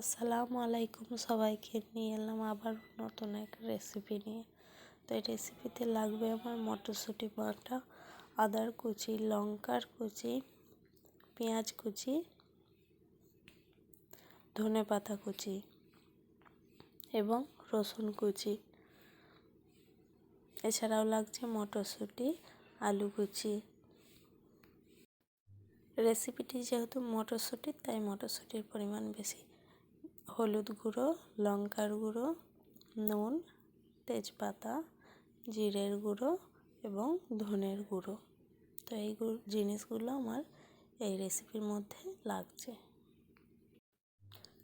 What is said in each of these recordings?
আসসালামু আলাইকুম, সবাইকে নিয়ে এলাম আবার নতুন এক রেসিপি নিয়ে। তো এই রেসিপিতে লাগবে আমার মটরশুঁটি বাটা, আদার কুচি, লঙ্কার কুচি, পেঁয়াজ কুচি, ধনে পাতা কুচি এবং রসুন কুচি। এছাড়াও লাগছে মটরশুঁটি, আলু কুচি। রেসিপিটি যেহেতু মটরশুঁটির, তাই মটরশুঁটির পরিমাণ বেশি। হলুদ গুঁড়ো, লঙ্কার গুঁড়ো, নুন, তেজপাতা, জিরের গুঁড়ো এবং ধনের গুঁড়ো। তো এই জিনিসগুলো আমার এই রেসিপির মধ্যে লাগছে।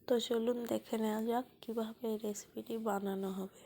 তো চলুন দেখে নেওয়া যাক কীভাবে এই রেসিপিটি বানানো হবে।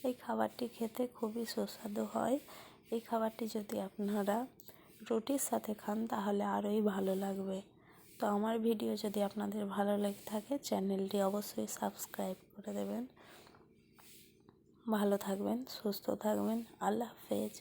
এই খাবারটি খেতে খুবই সুস্বাদু হয়। এই খাবারটি যদি আপনারা রুটির সাথে খান তাহলে আরোই ভালো লাগবে। তো আমার ভিডিও যদি আপনাদের ভালো লেগে থাকে, চ্যানেলটি অবশ্যই সাবস্ক্রাইব করে দেবেন। ভালো থাকবেন, সুস্থ থাকবেন। আল্লাহ হাফেজ।